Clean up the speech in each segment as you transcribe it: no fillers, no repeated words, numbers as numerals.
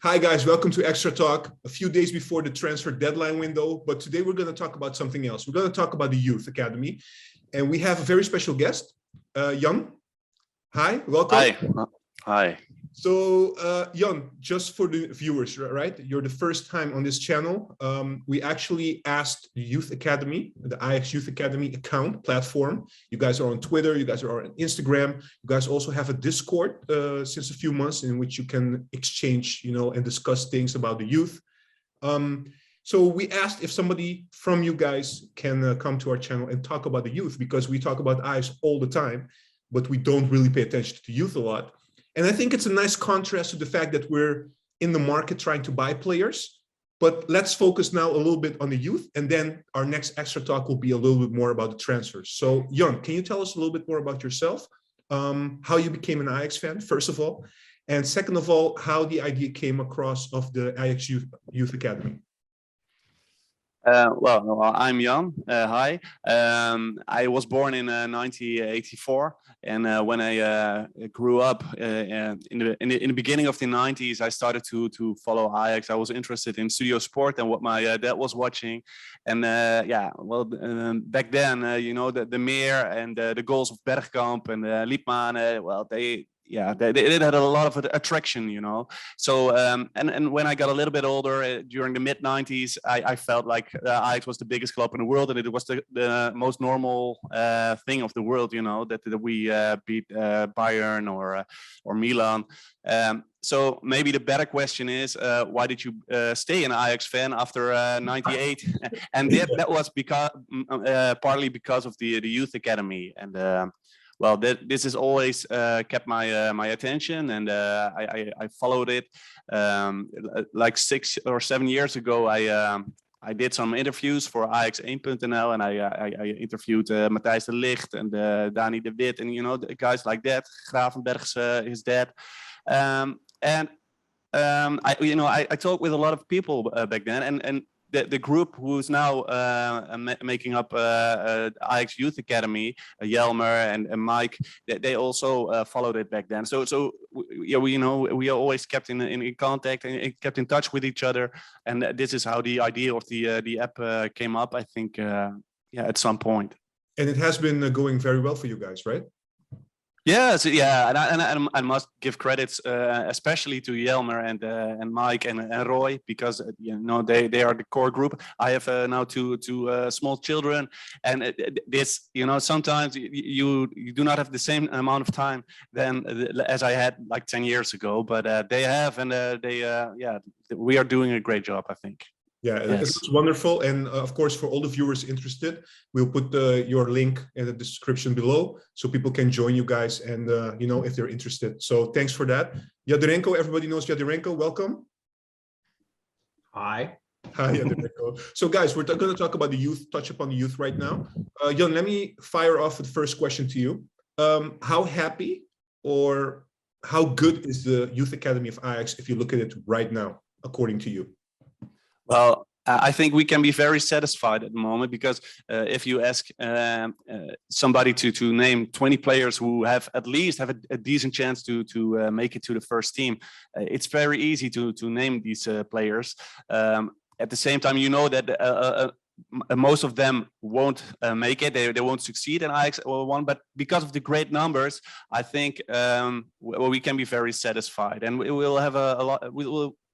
Hi guys, welcome to Extra Talk. A few days before the transfer deadline window, but today we're going to talk about something else. We're going to talk about the Youth Academy, and we have a very special guest, Young. Hi, welcome. Hi. Hi. So, Young, just for the viewers, right? You're the first time on this channel. We actually asked the Youth Academy, the Ajax Youth Academy account platform. You guys are on Twitter, you guys are on Instagram. You guys also have a Discord since a few months in which you can exchange, and discuss things about the youth. So we asked if somebody from you guys can come to our channel and talk about the youth, because we talk about Ajax all the time, but we don't really pay attention to youth a lot. And I think it's a nice contrast to the fact that we're in the market trying to buy players. But let's focus now a little bit on the youth, and then our next extra talk will be a little bit more about the transfers. So, Young, can you tell us a little bit more about yourself? How you became an Ajax fan, first of all, and second of all, how the idea came across of the Ajax Youth Academy. Well, I'm Jan. Hi. I was born in 1984, and when I grew up in the beginning of the 90s, I started to follow Ajax. I was interested in studio sport and what my dad was watching, and back then, the Meer and the goals of Bergkamp and Liepman, they had a lot of attraction, So, and when I got a little bit older, during the mid 90s, I felt like Ajax was the biggest club in the world, and it was the most normal thing of the world, that we beat Bayern or Milan. So maybe the better question is, why did you stay an Ajax fan after 98? And that was because partly because of the Youth Academy. And well, this has always kept my attention, and I followed it. Like 6 or 7 years ago, I did some interviews for Ajax 1.nl, and I interviewed Matthijs de Ligt and Dani de Wit, and guys like that. Gravenberg's his dad, and I talked with a lot of people back then, and the group who's now making up Ajax Youth Academy, Jelmer and Mike, they also followed it back then. So we always kept in contact and kept in touch with each other, and this is how the idea of the app came up. I think at some point. And it has been going very well for you guys, right? Yes, yeah, and I must give credits especially to Jelmer and Mike and Roy, because they are the core group. I have now two small children, and this sometimes you do not have the same amount of time as I had like 10 years ago, but they have, and we are doing a great job, I think. Yeah, yes. It's wonderful. And of course, for all the viewers interested, we'll put your link in the description below so people can join you guys and, if they're interested. So thanks for that. Jadirenko, everybody knows Jadirenko. Welcome. Hi. Hi, Jadirenko. So guys, we're going to talk about the youth, touch upon the youth right now. Jan, let me fire off with the first question to you. How happy or how good is the Youth Academy of Ajax if you look at it right now, according to you? Well, I think we can be very satisfied at the moment, because if you ask somebody to name 20 players who at least have a decent chance to make it to the first team, it's very easy to name these players. At the same time, that most of them won't make it. They won't succeed in Ajax one, but because of the great numbers, I think we can be very satisfied, and we will have a lot.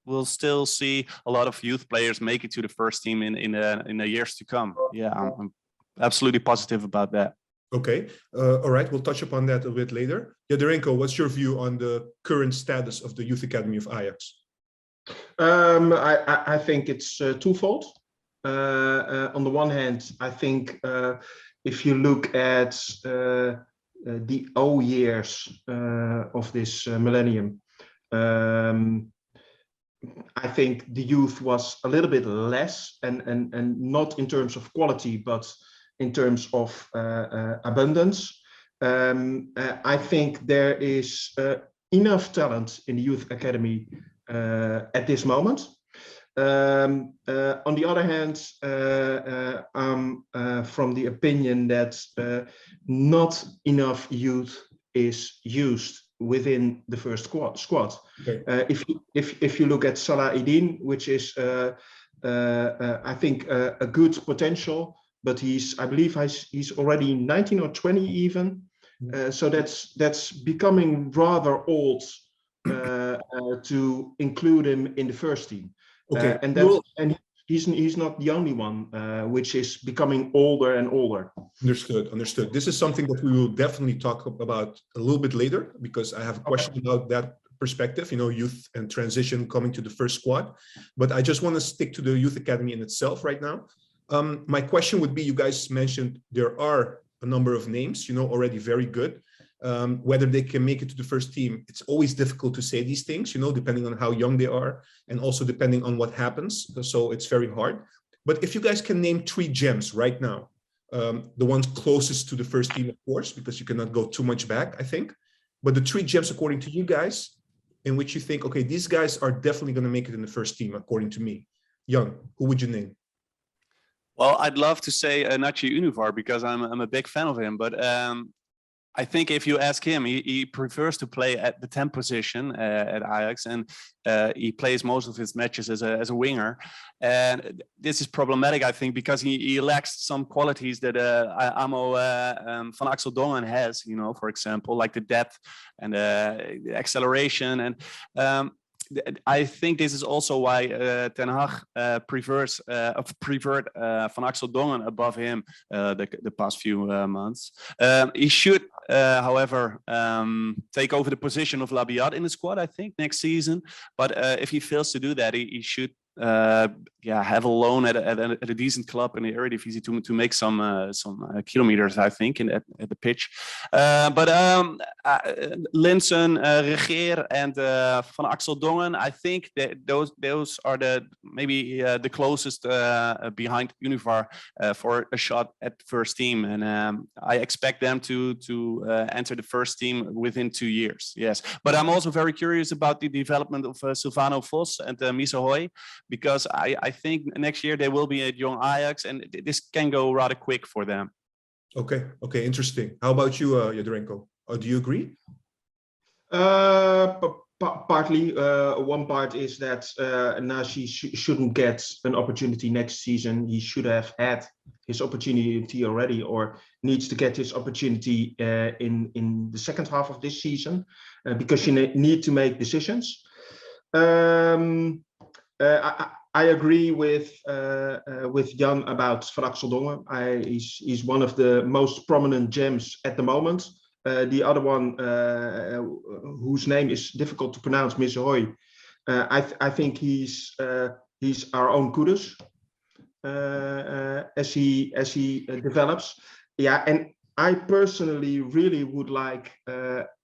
We'll still see a lot of youth players make it to the first team in the years to come. Yeah, I'm absolutely positive about that. Okay, all right, we'll touch upon that a bit later. Jadirenko, what's your view on the current status of the Youth Academy of Ajax? I think it's twofold. On the one hand, I think if you look at the old years of this millennium, I think the youth was a little bit less, and not in terms of quality, but in terms of abundance. I think there is enough talent in the Youth Academy at this moment. On the other hand, I'm from the opinion that not enough youth is used within the first squad. Okay. If you look at Salah-Eddine, which is I think a good potential, but I believe he's already 19 or 20 even. So that's becoming rather old to include him in the first team. Okay. And he's not the only one, which is becoming older and older. Understood. This is something that we will definitely talk about a little bit later, because I have a question about that perspective, youth and transition coming to the first squad. But I just want to stick to the youth academy in itself right now. My question would be, you guys mentioned there are a number of names, already very good. Whether they can make it to the first team, it's always difficult to say these things, depending on how young they are and also depending on what happens. So it's very hard. But if you guys can name 3 gems right now, the ones closest to the first team, of course, because you cannot go too much back, I think. But the 3 gems, according to you guys, in which you think, okay, these guys are definitely going to make it in the first team, according to me. Young, who would you name? Well, I'd love to say Ünüvar because I'm a big fan of him, but I think if you ask him, he prefers to play at the 10 position at Ajax, and he plays most of his matches as a winger. And this is problematic, I think, because he lacks some qualities that Amo van Axel Dongen has, for example, like the depth and the acceleration. And I think this is also why Ten Hag preferred Van Axel Dongen above him the past few months. He should, however, take over the position of Labiat in the squad, I think, next season. But if he fails to do that, he should have a loan at a decent club in the Eredivisie to make some kilometers, I think, at the pitch. But Linssen, Regeer, and Van Axel Dongen, I think that those are maybe the closest behind Ünüvar for a shot at the first team, and I expect them to enter the first team within 2 years. Yes, but I'm also very curious about the development of Silvano Vos and Misehoy, because I think next year they will be at Young Ajax, and this can go rather quick for them. Okay, interesting. How about you, Jadrenko? Do you agree? Partly. One part is that Nashi shouldn't get an opportunity next season. He should have had his opportunity already, or needs to get his opportunity in the second half of this season, because you need to make decisions. I agree with Jan about Van Axel Dongen. He's one of the most prominent gems at the moment. The other one, whose name is difficult to pronounce, Misehoy, I think he's our own Kudus as he develops. Yeah, and I personally really would like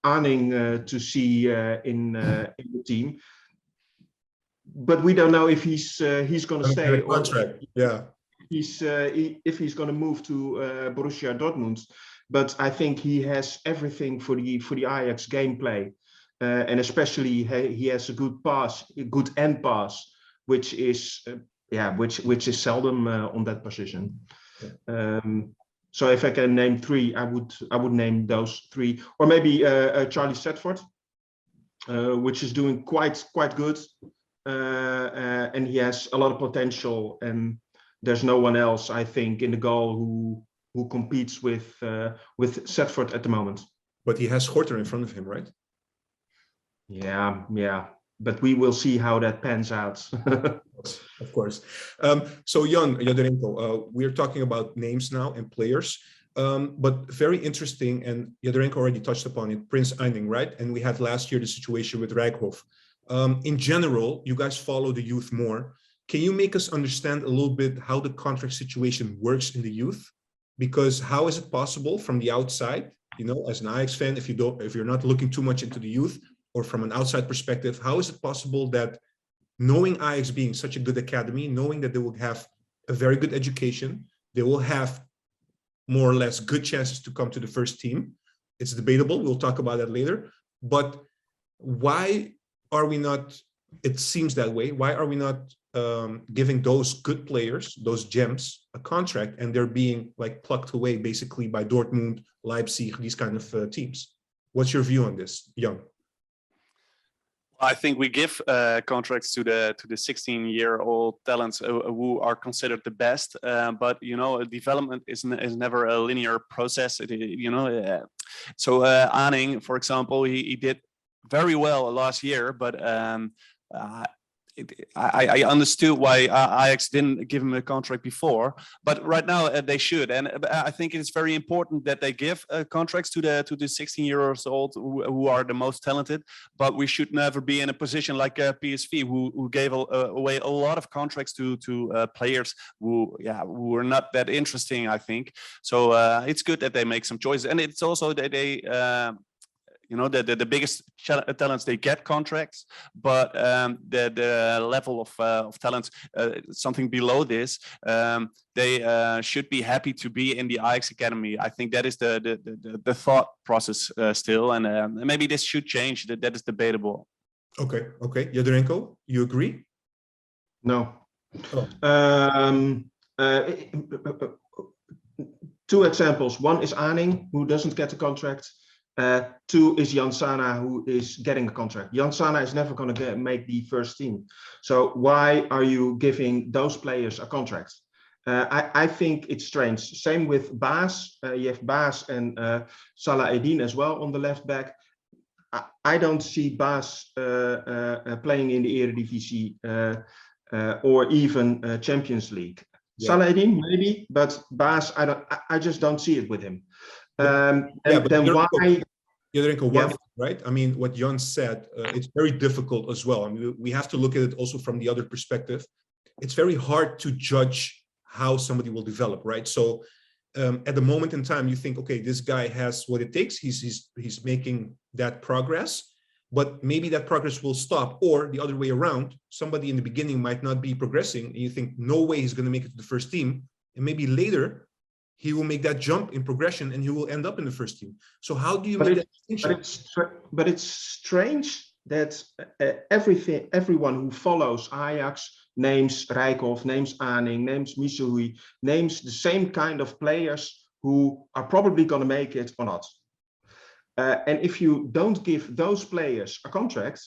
Arning to see in the team. But we don't know if he's going to stay or if he's going to move to Borussia Dortmund. But I think he has everything for the Ajax gameplay, and especially he has a good end pass, which is which is seldom on that position. So if I can name 3, I would name those 3, or maybe Charlie Stedford, which is doing quite good. And he has a lot of potential, and there's no one else, I think, in the goal who competes with Stedford at the moment. But he has Gorter in front of him, right? Yeah. But we will see how that pans out. Of course. So Jan Jadrenko, we're talking about names now and players, but very interesting, and Jadrenko already touched upon it, Prince Eining, right? And we had last year the situation with Rijkhoff. In general, you guys follow the youth more. Can you make us understand a little bit how the contract situation works in the youth? Because how is it possible from the outside, as an Ajax fan, if you're not looking too much into the youth, or from an outside perspective, how is it possible that, knowing Ajax being such a good academy, knowing that they will have a very good education, they will have more or less good chances to come to the first team? It's debatable. We'll talk about that later. But why are we not, it seems that way, why are we not giving those good players, those gems, a contract, and they're being like plucked away basically by Dortmund, Leipzig, these kind of teams? What's your view on this, Young? I think we give contracts to the 16-year-old talents who are considered the best, but you know, development is never a linear process. So Aning, for example, he did very well last year, but I understood why Ajax didn't give him a contract before, but right now they should, and I think it's very important that they give contracts to the 16-year-olds who are the most talented. But we should never be in a position like PSV, who gave away a lot of contracts to players who were not that interesting, I think. So it's good that they make some choices, and it's also that they. You know, the biggest talents, they get contracts, but the level of talents, something below this, they should be happy to be in the Ajax Academy. I think that is the thought process still, and maybe this should change. That is debatable. Okay, Jadranko, you agree? No. Oh. 2 examples. One is Aning, who doesn't get a contract. 2 is Jan Sana, who is getting a contract. Jan Sana is never going to make the first team. So why are you giving those players a contract? I think it's strange. Same with Baas. You have Baas and Salah-Eddine as well on the left back. I don't see Baas playing in the Eredivisie or even Champions League. Yeah. Salah-Eddine maybe, but Baas, I just don't see it with him. Then why? Right? I mean, what Jan said, it's very difficult as well. I mean, we have to look at it also from the other perspective. It's very hard to judge how somebody will develop, right? So at the moment in time, you think, okay, this guy has what it takes. He's making that progress, but maybe that progress will stop, or the other way around. Somebody in the beginning might not be progressing, and you think, no way he's going to make it to the first team, and maybe later he will make that jump in progression and he will end up in the first team. So how do you make that distinction? But it's strange that everyone who follows Ajax names Rijkhoff, names Aning, names Missouri, names the same kind of players who are probably going to make it or not. And if you don't give those players a contract,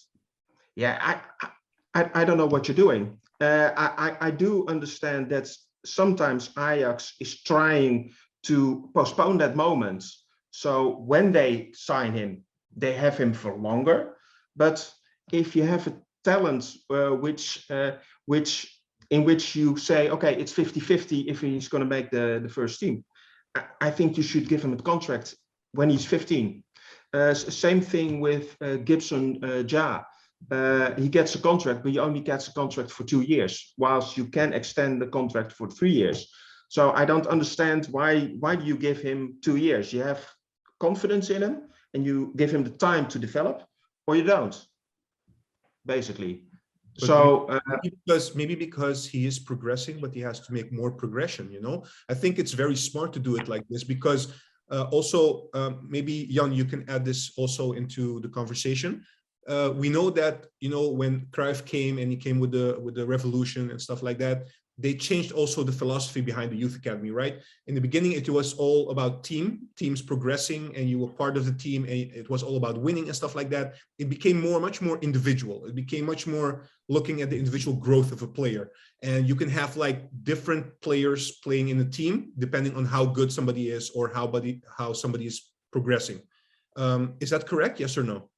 I don't know what you're doing. I do understand that sometimes Ajax is trying to postpone that moment. So when they sign him, they have him for longer. But if you have a talent in which you say, okay, it's 50-50 if he's going to make the first team, I think you should give him a contract when he's 15. Same thing with Gibson Ja. He gets a contract, but he only gets a contract for 2 years, whilst you can extend the contract for 3 years. So I don't understand why do you give him 2 years? You have confidence in him and you give him the time to develop, or you don't, basically. But so maybe because he is progressing, but he has to make more progression, you know. I think it's very smart to do it like this, because also maybe Jan, you can add this also into the conversation. We know that, you know, when Cruyff came and he came with the revolution and stuff like that, they changed also the philosophy behind the youth academy, right? In the beginning, it was all about teams progressing, and you were part of the team, and it was all about winning and stuff like that. It became much more individual. It became much more looking at the individual growth of a player. And you can have like different players playing in a team depending on how good somebody is or how somebody is progressing. Is that correct? Yes or no?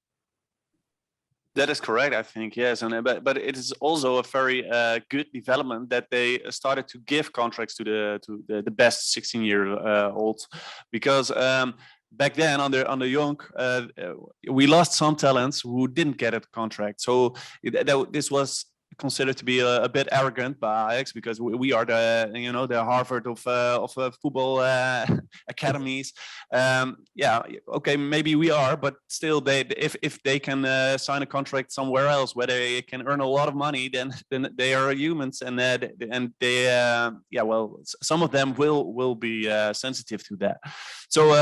That is correct, I think, yes. And but it is also a very good development that they started to give contracts to the best 16-year-olds, because back then on the young, we lost some talents who didn't get a contract. So this was considered to be a bit arrogant by Ajax, because we are the Harvard of football academies. Yeah, okay, maybe we are, but still, if they can sign a contract somewhere else where they can earn a lot of money, then they are humans, and they well, some of them will be sensitive to that. So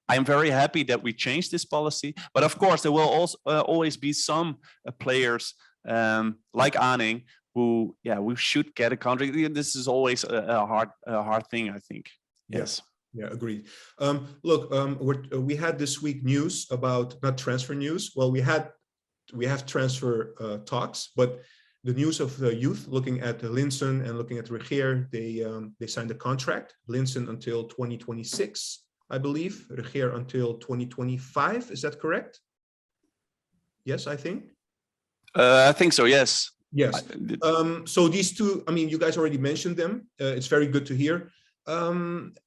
I'm very happy that we changed this policy, but of course there will also always be some players like Aning who should get a contract. This is always a hard thing, I think. Yes. Yeah, agreed. Look, we had this week news about, not transfer news. Well, we have transfer talks, but the news of the youth, looking at Linssen and looking at Regeer, they signed a contract. Linssen until 2026, I believe. Regeer until 2025. Is that correct? Yes, I think. I think so. Yes. Yes. So these two, I mean, you guys already mentioned them. It's very good to hear.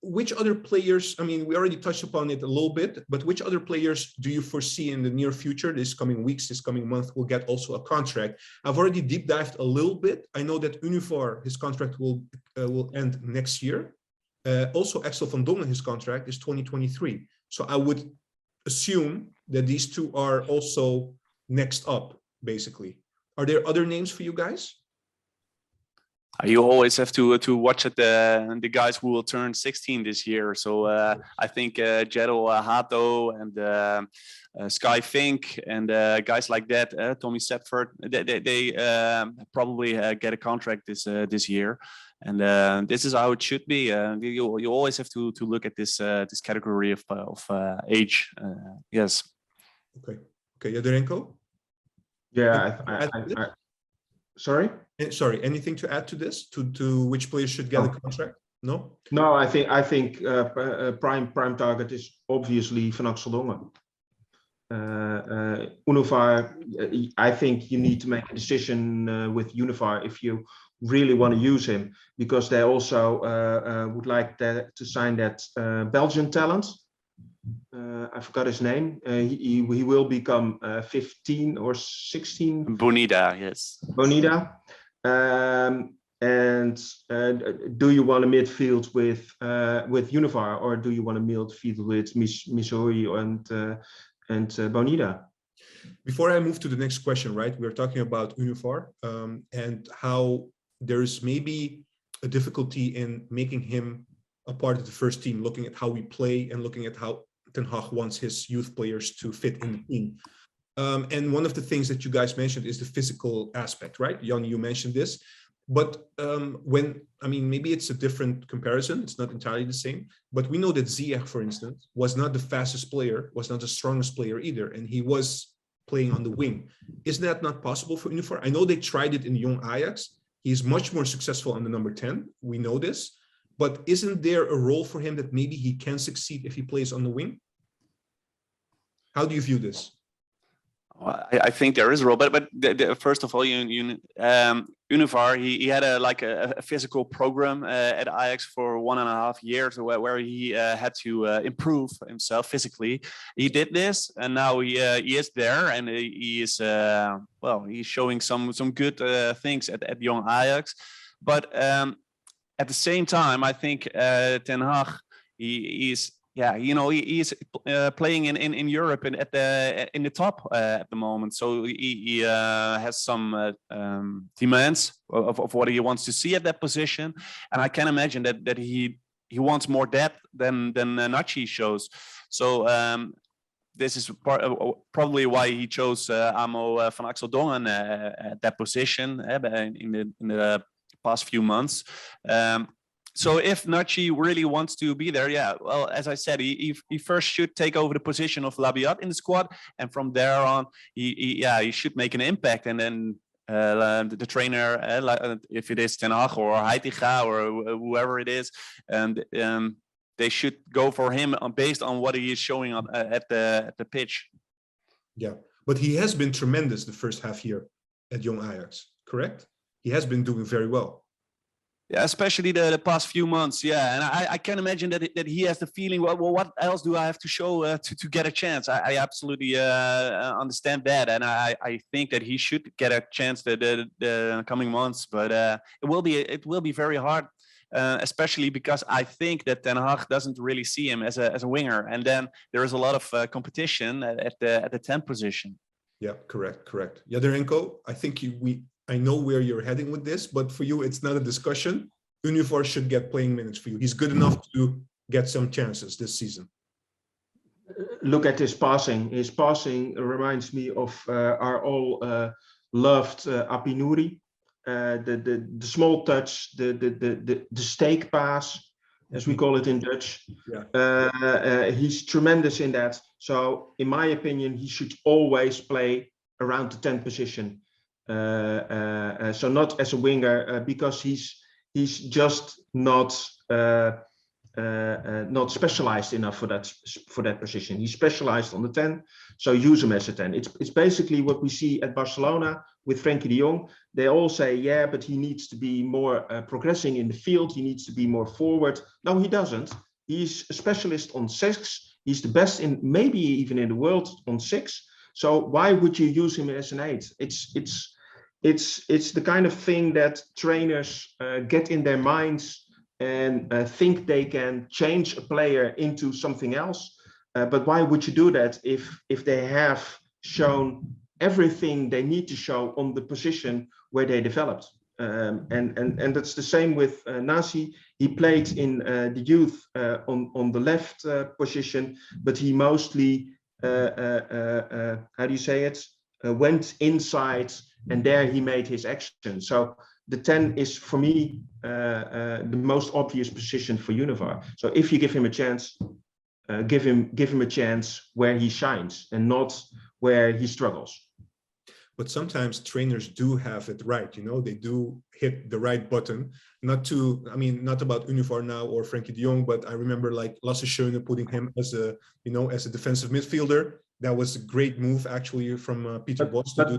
Which other players, I mean, we already touched upon it a little bit, but which other players do you foresee in the near future, this coming weeks, this coming month, will get also a contract? I've already deep dived a little bit. I know that Ünüvar, his contract will end next year. Also, Axel van Dongen, his contract is 2023. So I would assume that these two are also next up, basically. Are there other names for you guys? You always have to watch at the guys who will turn 16 this year. So I think Jedel Hato and Sky Fink and guys like that, Tommy Setford, they probably get a contract this year. And this is how it should be. You always have to look at this category of age. Yes. Okay. Okay. Yadorenko? Yeah. Sorry. Sorry. Anything to add to this? To which players should get a contract? No. No, I think prime target is obviously Van Axel Dongen. Ünüvar, I think you need to make a decision with Ünüvar if you really want to use him, because they also would like to sign that Belgian talent. I forgot his name. He will become 15 or 16. Bonita, yes. Bonita. And do you want a midfield with Ünüvar, or do you want a midfield with Missouri and Bonita? Before I move to the next question, right, we're talking about Ünüvar and how there's maybe a difficulty in making him a part of the first team, looking at how we play and looking at how Ten Hag wants his youth players to fit in the team. And one of the things that you guys mentioned is the physical aspect, right? Jan, you mentioned this. But maybe it's a different comparison. It's not entirely the same. But we know that Ziyech, for instance, was not the fastest player, was not the strongest player either. And he was playing on the wing. Is that not possible for Ünüvar? I know they tried it in Young Ajax. He's much more successful on the number 10. We know this. But isn't there a role for him that maybe he can succeed if he plays on the wing? How do you view this? I think there is a role, but first of all, Ünüvar, he had a physical program at Ajax for 1.5 years where he had to improve himself physically. He did this, and now he is there, and he is he's showing some good things at Young Ajax. But at the same time, I think Ten Hag, he is playing in Europe and in the top at the moment. So he has some demands of what he wants to see at that position, and I can imagine that he wants more depth than Nachi shows. So this is probably why he chose Amo Van Axel Dongen at that position in the past few months. So if Nachi really wants to be there, well, as I said, he first should take over the position of Labiat in the squad, and from there on, he should make an impact. And then the trainer, if it is Ten Hag or Heitinga or whoever it is, and they should go for him based on what he is showing at the pitch. Yeah, but he has been tremendous the first half year at Young Ajax, correct? He has been doing very well. Yeah, especially the past few months. Yeah, and I can imagine that he has the feeling, well, what else do I have to show to get a chance? I absolutely understand that, and I think that he should get a chance the coming months. But it will be very hard, especially because I think that Ten Hag doesn't really see him as a winger, and then there is a lot of competition at the 10 position. Yeah, correct. Yadorenko, I think I know where you're heading with this, but for you, it's not a discussion. Ünüvar should get playing minutes for you. He's good enough to get some chances this season. Look at his passing. His passing reminds me of our all loved Apinouri. The small touch, the stake pass. as we call it in Dutch. Yeah. He's tremendous in that. So in my opinion, he should always play around the 10 position. So not as a winger, because he's just not specialized enough for that position. He's specialized on the 10, so use him as a 10. It's basically what we see at Barcelona with Frenkie de Jong. They all say, yeah, but he needs to be more progressing in the field. He needs to be more forward. No, he doesn't. He's a specialist on 6. He's the best in, maybe even in the world, on 6. So why would you use him as an 8? It's the kind of thing that trainers get in their minds and think they can change a player into something else. But why would you do that if they have shown everything they need to show on the position where they developed? And that's the same with Nasi. He played in the youth on the left position, but he mostly, how do you say it, went inside, and there he made his action. So the 10 is, for me, the most obvious position for Ünüvar. So if you give him a chance, give him a chance where he shines and not where he struggles. But sometimes trainers do have it right, you know, they do hit the right button. Not about Ünüvar now or Frenkie de Jong, but I remember like Lasse Schöne putting him as a, you know, as a defensive midfielder. That was a great move actually from Peter Bosz. But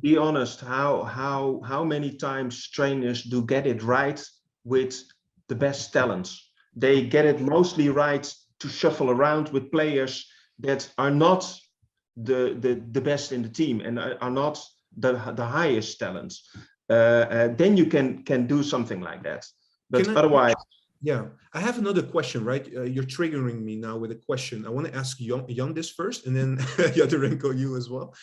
be honest, how many times trainers do get it right with the best talents? They get it mostly right to shuffle around with players that are not the best in the team and are not the highest talents. Then you can do something like that. But otherwise, yeah, I have another question, right? You're triggering me now with a question. I want to ask Jan this first, and then Yadorenko, you as well.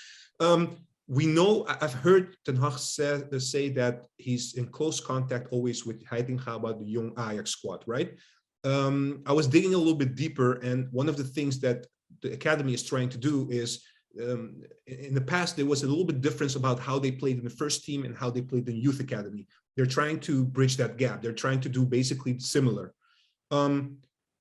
We know, I've heard Ten Hag say that he's in close contact always with Heitinga about the Young Ajax squad, right? I was digging a little bit deeper, and one of the things that the academy is trying to do is, in the past, there was a little bit difference about how they played in the first team and how they played in the youth academy. They're trying to bridge that gap. They're trying to do basically similar.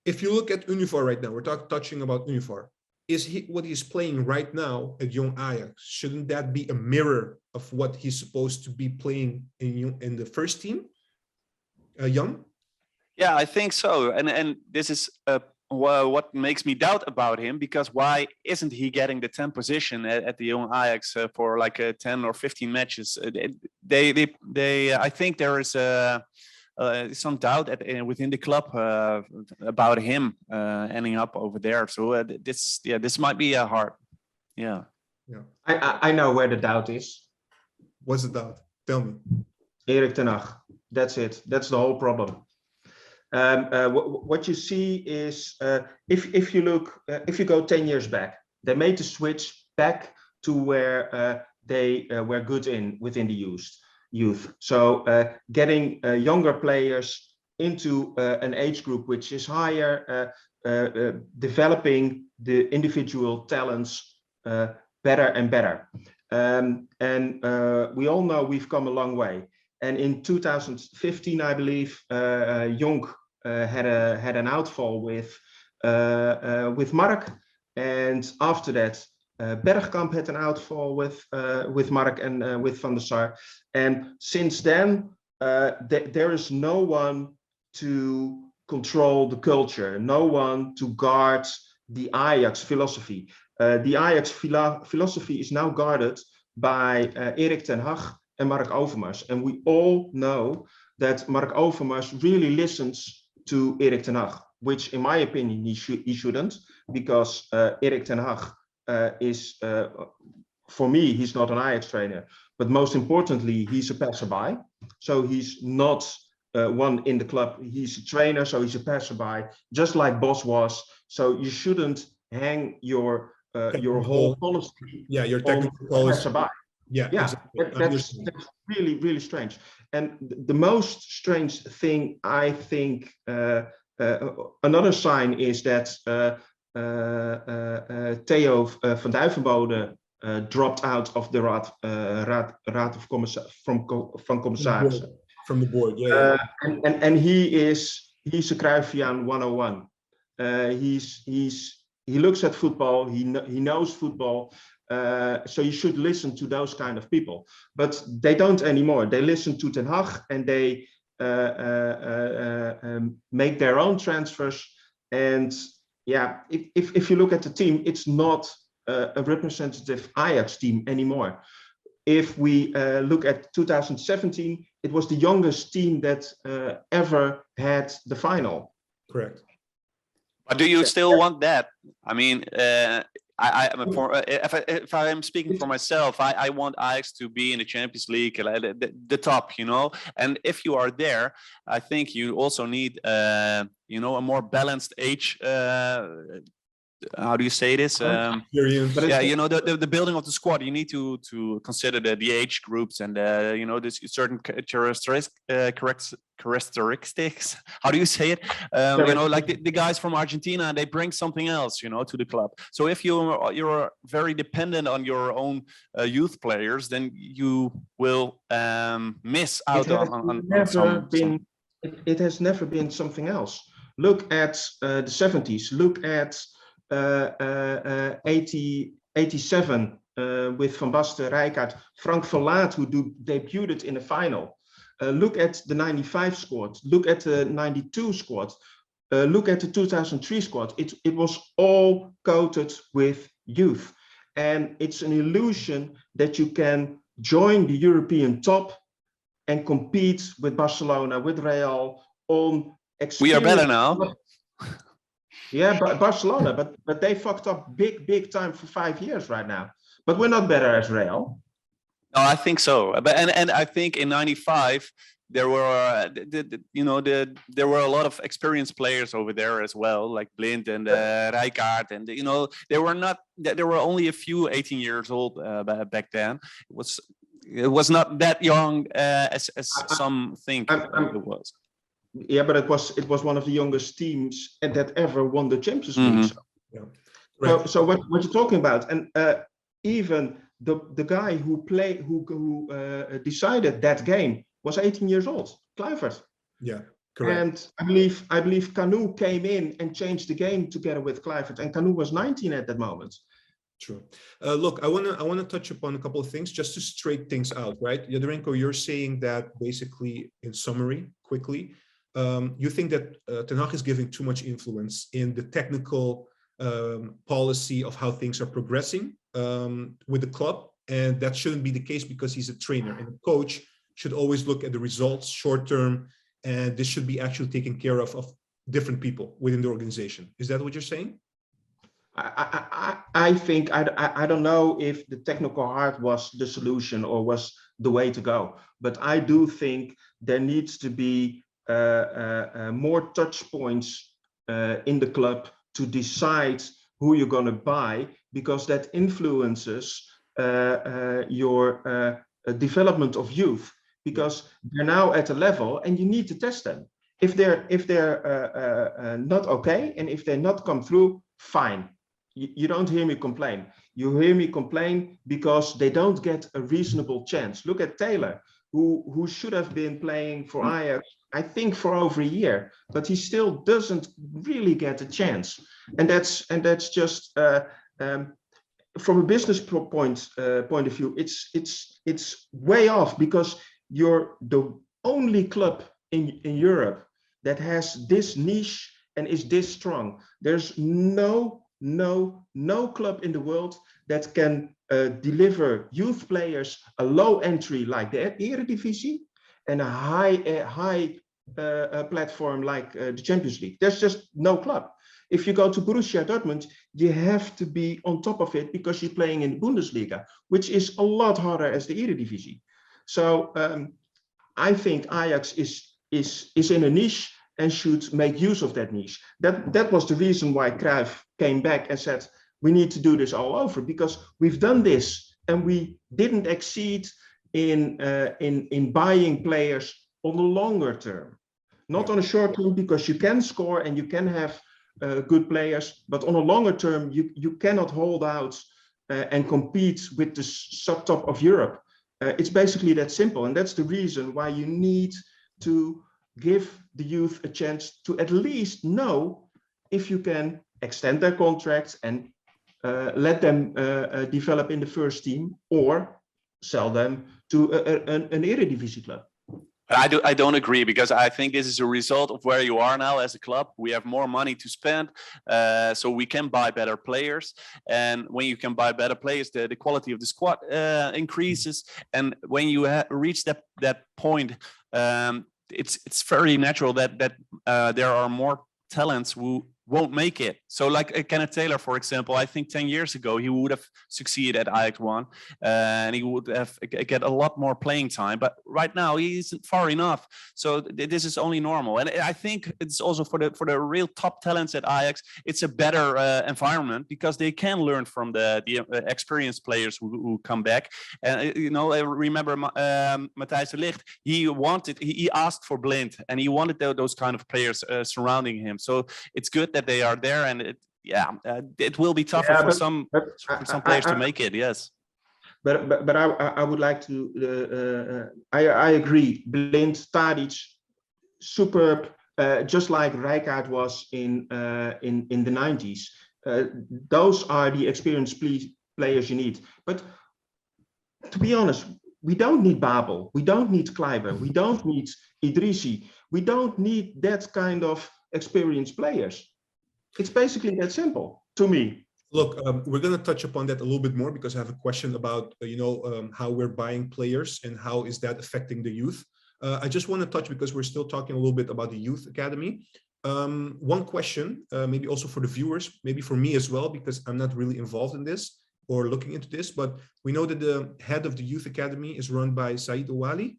If you look at Ünüvar right now, we're touching about Ünüvar. Is what he's playing right now at Young Ajax? Shouldn't that be a mirror of what he's supposed to be playing in the first team? Jan? Yeah, I think so. And this is what makes me doubt about him, because why isn't he getting the 10 position at the Young Ajax for like 10 or 15 matches? I think there is some doubt within the club about him ending up over there. So this might be hard. Yeah. I know where the doubt is. What's the doubt? Tell me. Erik ten Hag. That's it. That's the whole problem. What you see is, if you go 10 years back, they made the switch back to where they were good within the youth. So getting younger players into an age group which is higher, developing the individual talents better and better. And we all know we've come a long way. And in 2015, I believe, Young had an outfall with Mark, and after that, Bergkamp had an outfall with Mark and with Van der Sar. And since then, there is no one to control the culture, no one to guard the Ajax philosophy. The Ajax philosophy is now guarded by Erik ten Hag and Mark Overmars. And we all know that Mark Overmars really listens to Erik ten Hag, which in my opinion, he shouldn't, because Erik ten Hag is, for me, he's not an Ajax trainer, but most importantly, he's a passerby. So he's not one in the club. He's a trainer, so he's a passerby, just like Bosz was. So you shouldn't hang your whole policy, your technical policy. Passerby. Yeah, exactly. That's really, really strange. And the most strange thing, I think, another sign is that Theo van Duivenbode dropped out of the Raad of Commissarissen. From the board, yeah. And he is he's a Cruyffian 101. He looks at football. He knows football. So you should listen to those kind of people. But they don't anymore. They listen to Ten Hag and they make their own transfers. And yeah, if you look at the team, it's not a representative Ajax team anymore. If we look at 2017, it was the youngest team that ever had the final. Correct. But do you still want that? I mean, if I'm speaking for myself, I want Ajax to be in the Champions League, the top, you know. And if you are there, I think you also need, you know, a more balanced age. How do you say this? Yeah, you know, the building of the squad. You need to consider the age groups and you know, this certain characteristics. How do you say it? You know, like the guys from Argentina, they bring something else, you know, to the club. So if you're very dependent on your own youth players, then you will miss out on some. It has never been something else. Look at the 70s. Look at 87 with Van Basten, Rijkaard, Frank Verlaat, who debuted in the final. Look at the 95 squad. Look at the 92 squad. Look at the 2003 squad. It was all coated with youth. And it's an illusion that you can join the European top and compete with Barcelona, with Real on experience. We are better now. Yeah, but Barcelona, but they fucked up big time for 5 years right now. But we're not better as Real. No, I think so. But and I think in '95 there were there were a lot of experienced players over there as well, like Blind and Rijkaard, and you know there were only a few 18 years old back then. It was not that young as some think it was. Yeah, but it was one of the youngest teams that ever won the Champions League. So, yeah. Right. So what you're talking about, and even the guy who decided that game was 18 years old, Kluivert. Yeah, correct. And I believe Canu came in and changed the game together with Kluivert, and Canu was 19 at that moment. True. Look, I wanna touch upon a couple of things just to straighten things out, right? Jadranko, you're saying that basically, in summary, quickly. You think that Ten Hag is giving too much influence in the technical policy of how things are progressing with the club, and that shouldn't be the case because he's a trainer, and a coach should always look at the results short term, and this should be actually taken care of different people within the organization. Is that what you're saying? I think I don't know if the technical heart was the solution or was the way to go, but I do think there needs to be more touch points in the club to decide who you're going to buy, because that influences your development of youth, because they're now at a level and you need to test them. If they're not okay, and if they not come through, fine. You don't hear me complain. You hear me complain because they don't get a reasonable chance. Look at Taylor, who should have been playing for Ajax, I think, for over a year, but he still doesn't really get a chance. And that's just from a business point of view, it's way off, because you're the only club in Europe that has this niche and is this strong. There's no club in the world that can deliver youth players a low entry like the Eredivisie and a high platform like the Champions League. There's just no club. If you go to Borussia Dortmund, you have to be on top of it because you're playing in the Bundesliga, which is a lot harder as the Eredivisie. So I think Ajax is in a niche and should make use of that niche. That was the reason why Cruyff came back and said, we need to do this all over, because we've done this and we didn't exceed in buying players on the longer term. Not on a short term, because you can score and you can have good players, but on a longer term, you cannot hold out and compete with the subtop of Europe. It's basically that simple, and that's the reason why you need to give the youth a chance to at least know if you can extend their contracts and let them develop in the first team, or sell them to an Eredivisie club. I don't agree, because I think this is a result of where you are now as a club. We have more money to spend, so we can buy better players. And when you can buy better players, the quality of the squad increases. And when you reach that point, it's very natural that there are more talents who won't make it. So like Kenneth Taylor, for example, I think 10 years ago, he would have succeeded at Ajax 1 and he would have get a lot more playing time. But right now he isn't far enough. So this is only normal. And I think it's also for the real top talents at Ajax, it's a better environment, because they can learn from the experienced players who come back. And you know, I remember Matthijs de Ligt, he asked for Blind, and he wanted those kind of players surrounding him. So it's good that they are there, and it will be tougher for some players to make it. Yes, but I would like to I agree. Blind, Tadic, superb, just like Rijkaard was in the 90s. Those are the experienced players you need. But to be honest, we don't need Babel, we don't need Kleiber, we don't need Idrissi, we don't need that kind of experienced players. It's basically that simple to me. Look, we're going to touch upon that a little bit more, because I have a question about, how we're buying players and how is that affecting the youth. I just want to touch, because we're still talking a little bit about the Youth Academy. One question, maybe also for the viewers, maybe for me as well, because I'm not really involved in this or looking into this, but we know that the head of the Youth Academy is run by Said Ouaali,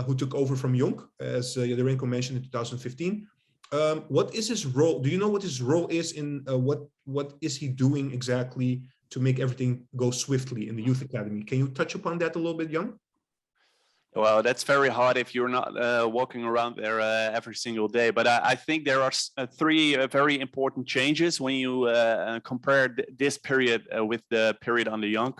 who took over from Young, as Joakim mentioned, in 2015. What is his role? Do you know what his role is in what is he doing exactly to make everything go swiftly in the Youth Academy? Can you touch upon that a little bit, Young? Well, that's very hard if you're not walking around there every single day. But I think there are three very important changes when you compare this period with the period under Young.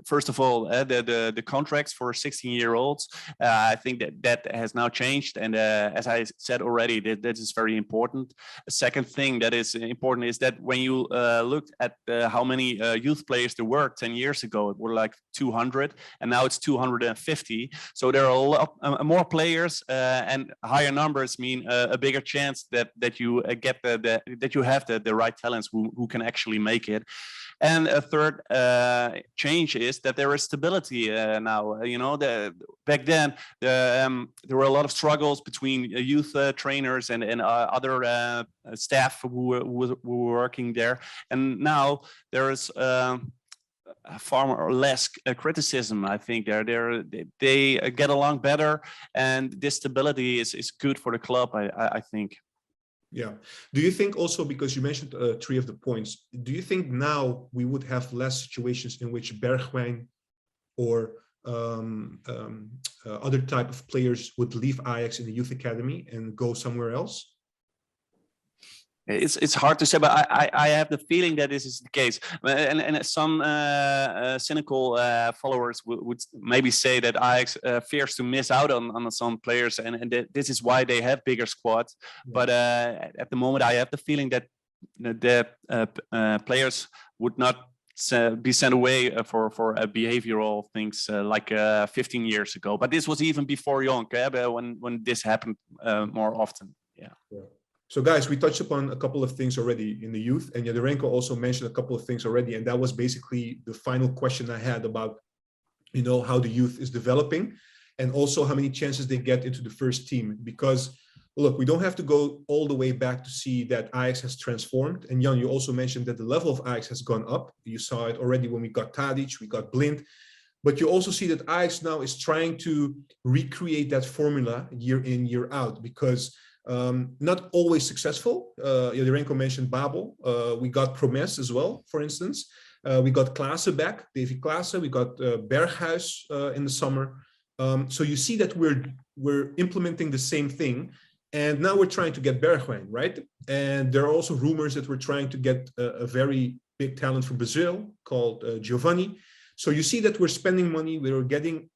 First of all, the contracts for 16-year-olds, I think that has now changed. And as I said already, that is very important. A second thing that is important is that when you looked at how many youth players there were 10 years ago, it were like 200, and now it's 250. So there are a lot more players, and higher numbers mean a bigger chance that you get that you have the right talents who can actually make it. And a third change is that there is stability now. You know, back then there were a lot of struggles between youth trainers and other staff who were working there, and now there is far or less criticism. I think they get along better, and this stability is good for the club, I think. Yeah. Do you think also, because you mentioned three of the points, do you think now we would have less situations in which Bergwijn or other type of players would leave Ajax in the Youth Academy and go somewhere else? It's hard to say, but I have the feeling that this is the case. And some cynical followers would maybe say that Ajax fears to miss out on some players, and that this is why they have bigger squads. Yeah. But at the moment, I have the feeling that the players would not be sent away for behavioral things like 15 years ago. But this was even before Young, when this happened more often. Yeah. So guys, we touched upon a couple of things already in the youth, and Jadranko also mentioned a couple of things already, and that was basically the final question I had about, how the youth is developing, and also how many chances they get into the first team. Because look, we don't have to go all the way back to see that Ajax has transformed. And Jan, you also mentioned that the level of Ajax has gone up. You saw it already when we got Tadic, we got Blind. But you also see that Ajax now is trying to recreate that formula year in, year out, because not always successful. Jadranko mentioned Babel. We got Promes as well, for instance. We got Klaassen back, Davy Klaassen. We got Berghuis in the summer. So you see that we're implementing the same thing. And now we're trying to get Bergwijn, right? And there are also rumors that we're trying to get a very big talent from Brazil called Giovanni. So you see that we're spending money. We're getting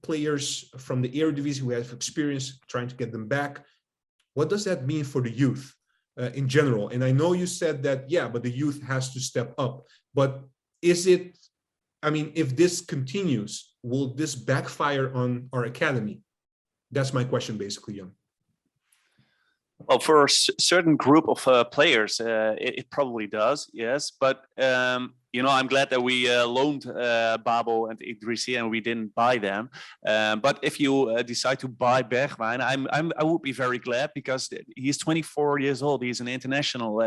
players from the Eredivisie who have experience trying to get them back. What does that mean for the youth in general? And I know you said that, yeah, but the youth has to step up. But is it, I mean, if this continues, will this backfire on our academy? That's my question, basically, Jan. Well, for a certain group of players, it probably does, yes. But you know, I'm glad that we loaned Babel and Idrissi and we didn't buy them. But if you decide to buy Bergwijn, I would be very glad, because he's 24 years old. He's an international.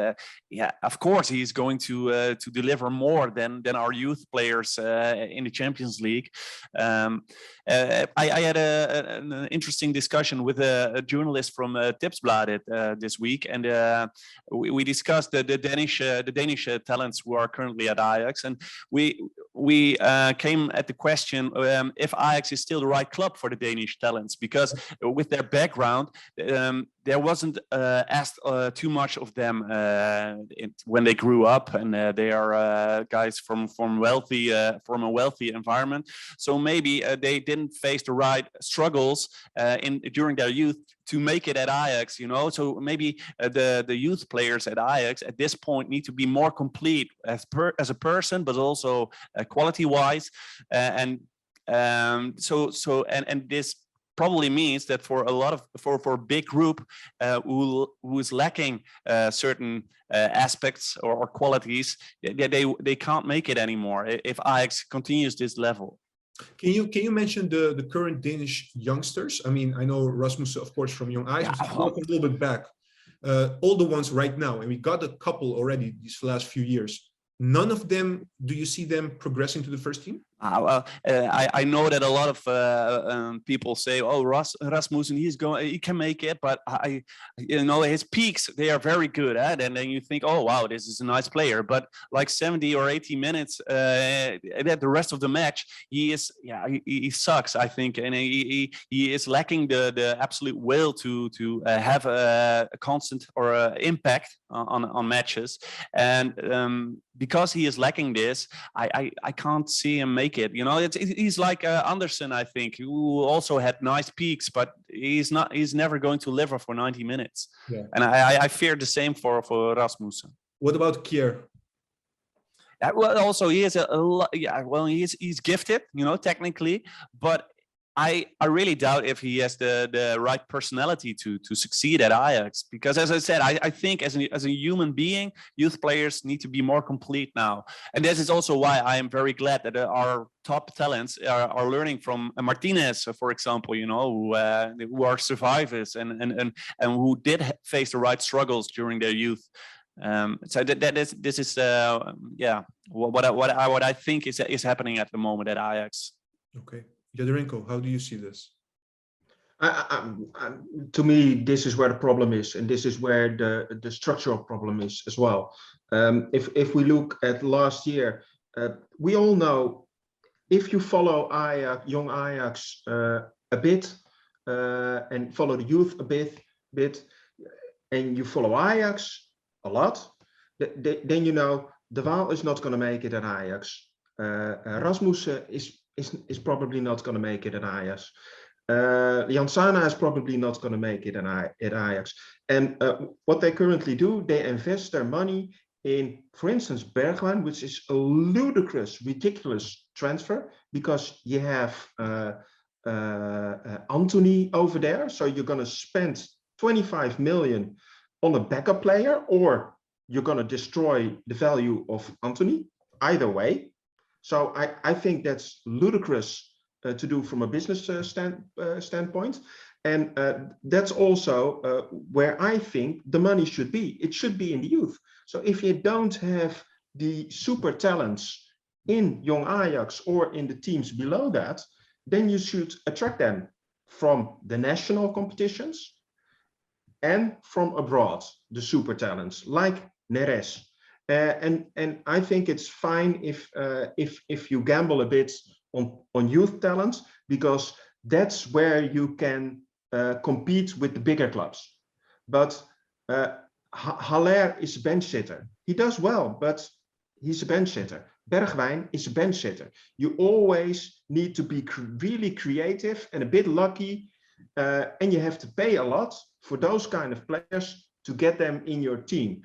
Yeah, of course, he's going to deliver more than our youth players in the Champions League. I had an interesting discussion with a journalist from Tipsbladet this week, and we discussed the Danish talents who are currently at Ajax, and we came at the question if Ajax is still the right club for the Danish talents, because with their background, there wasn't asked too much of them when they grew up, and they are guys from a wealthy environment. So maybe they didn't face the right struggles during their youth to make it at Ajax, you know. So maybe the youth players at Ajax at this point need to be more complete as a person, but also quality-wise, and this probably means that for a big group who is lacking certain aspects or qualities, they can't make it anymore if Ajax continues this level. Can you mention the current Danish youngsters? I mean, I know Rasmussen, of course, from Young Ajax. Yeah, a little bit back. All the ones right now, and we got a couple already these last few years. None of them, do you see them progressing to the first team? I know that a lot of people say, "Oh, Rasmussen, he can make it," but you know, his peaks, they are very good, and then you think, "Oh, wow, this is a nice player." But like 70 or 80 minutes, the rest of the match, he sucks, I think, and he is lacking the absolute will to have a constant or impact on matches, and because he is lacking this, I can't see him make it. You know, he's like Anderson, I think, who also had nice peaks, but he's never going to deliver for 90 minutes. Yeah. And I fear the same for Rasmussen. What about Kier? Well, also he is he's gifted, you know, technically, but I really doubt if he has the right personality to succeed at Ajax, because, as I said, I think as a human being, youth players need to be more complete now, and this is also why I am very glad that our top talents are learning from Martinez, for example, you know, who are survivors and who did face the right struggles during their youth. So this is what I think is happening at the moment at Ajax. Okay. Jadrenko, how do you see this? To me, this is where the problem is, and this is where the structural problem is as well. If we look at last year, we all know, if you follow Young Ajax a bit, and follow the youth a bit, and you follow Ajax a lot, then you know De Waal is not going to make it at Ajax. Rasmussen is probably not going to make it at Ajax. Jansana is probably not going to make it at Ajax. And what they currently do, they invest their money in, for instance, Bergwijn, which is a ludicrous, ridiculous transfer, because you have Anthony over there. So you're going to spend 25 million on a backup player, or you're going to destroy the value of Anthony. Either way. So I think that's ludicrous to do from a business standpoint. And that's also where I think the money should be. It should be in the youth. So if you don't have the super talents in Young Ajax or in the teams below that, then you should attract them from the national competitions and from abroad, the super talents like Neres. And I think it's fine if you gamble a bit on youth talents, because that's where you can compete with the bigger clubs. But Haller is a bench sitter. He does well, but he's a bench sitter. Bergwijn is a bench sitter. You always need to be really creative and a bit lucky, and you have to pay a lot for those kind of players to get them in your team.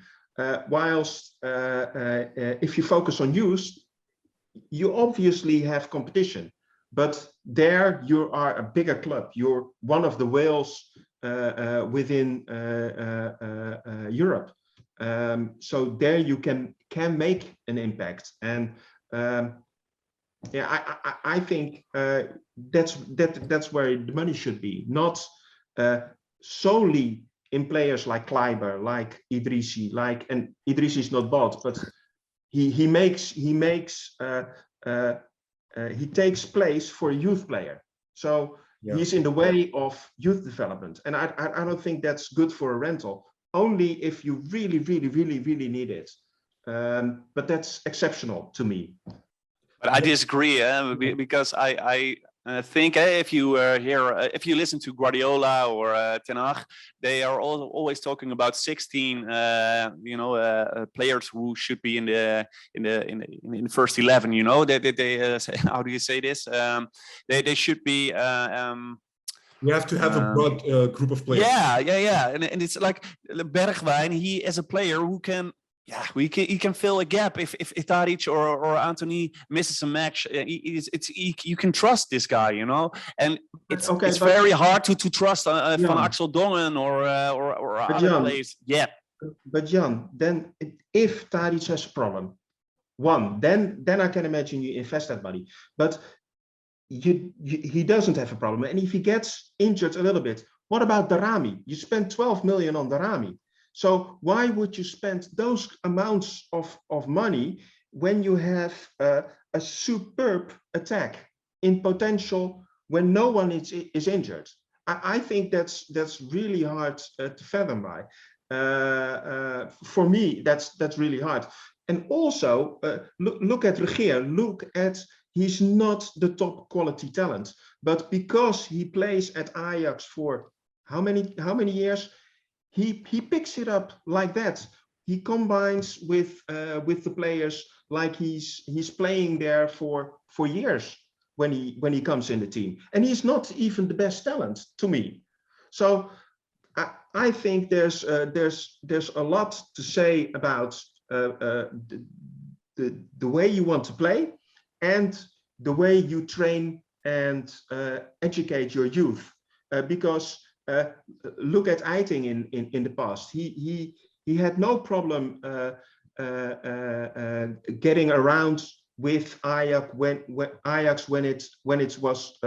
Whilst if you focus on youth, you obviously have competition, but there you are a bigger club. You're one of the whales within Europe. So there you can make an impact, and yeah, I think that's where the money should be, not solely in players like Kleiber, like Idrissi, and Idrissi is not bought, but he takes place for a youth player. So yeah, he's in the way of youth development, and I don't think that's good for a rental. Only if you really need it. But that's exceptional to me. But I disagree, because I think if you if you listen to Guardiola or Ten Hag, they are always talking about 16, players who should be in the first 11. You know, they say, how do you say this? They should be. You have to have a broad group of players. Yeah. And it's like Bergwijn, he as a player who can, he can fill a gap if Tadic or Anthony misses a match. You can trust this guy, you know, and it's very hard to trust Van Axel Dongen or other Jan, players. Yeah. But Jan, then if Tadic has a problem, then I can imagine you invest that money. But he doesn't have a problem, and if he gets injured a little bit, what about Darami? You spent 12 million on Darami, so why would you spend those amounts of money when you have a superb attack in potential when no one is injured? I think that's really hard to fathom. By for me, that's really hard. And also look at Regeer. Look at, he's not the top quality talent, but because he plays at Ajax for how many years, he picks it up like that. He combines with the players like he's playing there for years when he comes in the team, and he's not even the best talent to me. So I think there's a lot to say about the way you want to play and the way you train and educate your youth, because look at Eiting in the past. He had no problem getting around with Ajax when it was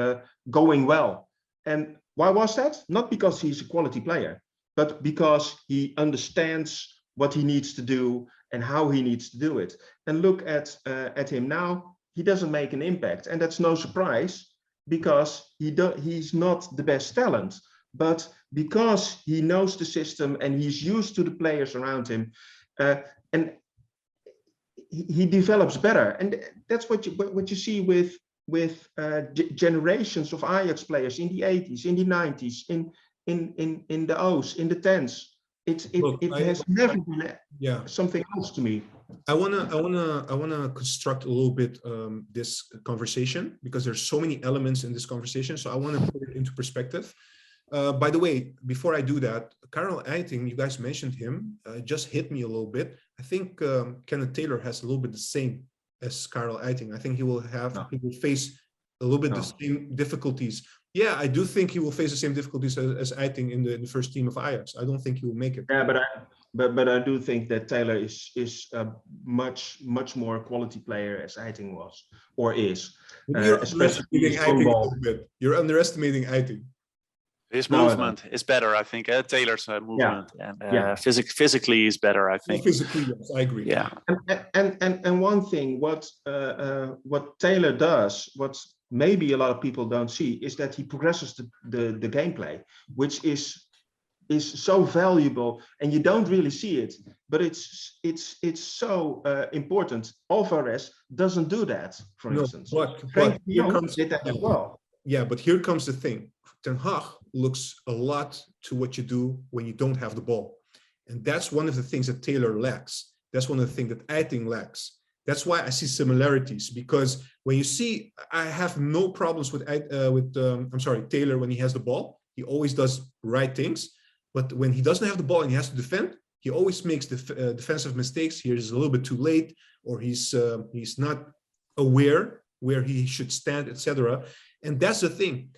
going well. And why was that? Not because he's a quality player, but because he understands what he needs to do and how he needs to do it. And look at him now. He doesn't make an impact, and that's no surprise, because he's not the best talent, but because he knows the system and he's used to the players around him, and he develops better. And that's what you see with generations of Ajax players in the 80s, in the 90s, in the O's, in the 10s. It has never been something else to me. I wanna construct a little bit this conversation, because there's so many elements in this conversation. So I want to put it into perspective. By the way, before I do that, Karel Eiting, you guys mentioned him, just hit me a little bit. I think Kenneth Taylor has a little bit the same as Karel Eiting. I think he will face a little bit the same difficulties. Yeah, I do think he will face the same difficulties as Eiting in the first team of Ajax. I don't think he will make it. Yeah, but I do think that Taylor is a much more quality player as Eiting was or is. Especially You're underestimating Eiting. His movement is better, I think. Taylor's movement and physically is better, I think. Physically, yes, I agree. Yeah. And one thing, what Taylor does, what maybe a lot of people don't see, is that he progresses the gameplay, which is so valuable, and you don't really see it, but it's so important. Alvarez doesn't do that, for instance. But here comes did that as well. Yeah, but here comes the thing. Ten Hag looks a lot to what you do when you don't have the ball, and that's one of the things that Taylor lacks. That's one of the things that Eiting lacks. That's why I see similarities, because when you see, I have no problems with Taylor when he has the ball. He always does right things. But when he doesn't have the ball and he has to defend, he always makes defensive mistakes. He's a little bit too late, or he's not aware where he should stand, etc. And that's the thing.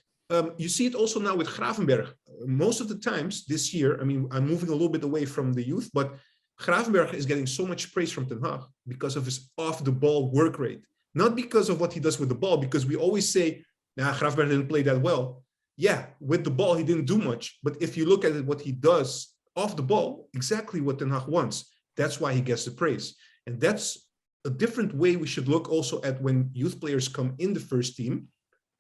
You see it also now with Gravenberch. Most of the times this year, I mean, I'm moving a little bit away from the youth, but Gravenberch is getting so much praise from Ten Hag because of his off-the-ball work rate. Not because of what he does with the ball, because we always say, nah, Gravenberch didn't play that well. Yeah, with the ball, he didn't do much. But if you look at it, what he does off the ball, exactly what Ten Hag wants. That's why he gets the praise. And that's a different way we should look also at when youth players come in the first team,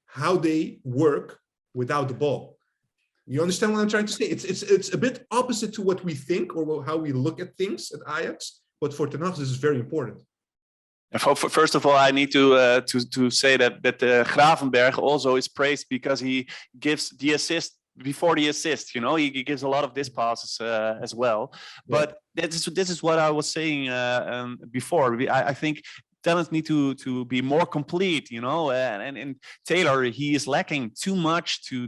how they work without the ball. You understand what I'm trying to say? It's a bit opposite to what we think or how we look at things at Ajax, but for Ten Hag, this is very important. First of all, I need to say that Gravenberch also is praised because he gives the assist before the assist. You know, he gives a lot of these passes as well. But this is what I was saying before. I think talents need to be more complete, you know, and Taylor, he is lacking too much to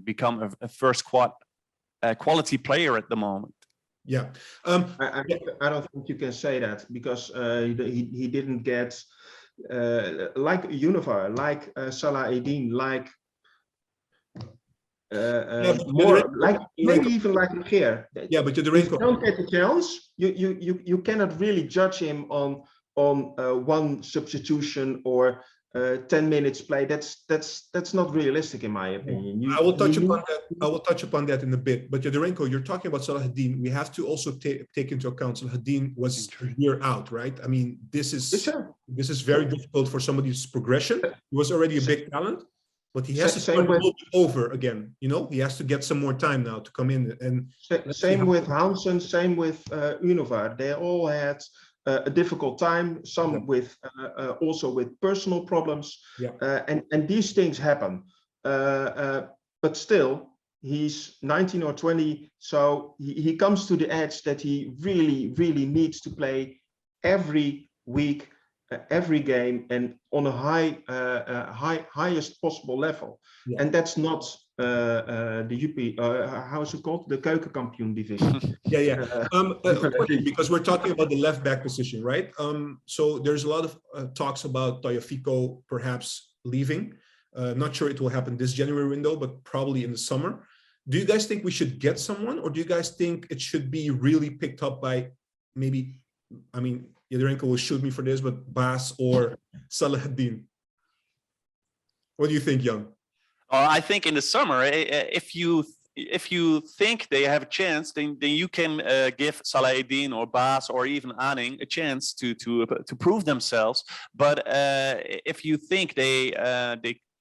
become a first squad quality player at the moment. Yeah, I don't think you can say that, because he didn't get like Ünüvar, like Salah-Eddine, like more like maybe even like Geer. Yeah, but if you don't get the chance, you cannot really judge him on one substitution or 10 minutes play. That's not realistic in my opinion. I will touch upon that. I will touch upon that in a bit. But Jadrenko, you're talking about Salah-Eddine. We have to also take into account Salah-Eddine was a year out, right? I mean, this is very difficult for somebody's progression. He was already a big talent, but he has to start a little bit over again. You know, he has to get some more time now to come in. And same with Hansen, same with Ünüvar. They all had a difficult time, some with also with personal problems, and these things happen. But still, he's 19 or 20, so he comes to the edge that he really needs to play every week, every game, and on a highest possible level. And that's not the UP, how is it called? The Keukenkampioen division. Because we're talking about the left back position, right? So there's a lot of talks about Tagliafico perhaps leaving. Not sure it will happen this January window, but probably in the summer. Do you guys think we should get someone, or do you guys think it should be really picked up by maybe, I mean, Jadrenko will shoot me for this, but Bas or Salah-Eddine? What do you think, Jan? I think in the summer, if you think they have a chance, then you can give Salah-Eddine or Bas or even Anning a chance to prove themselves. But if you think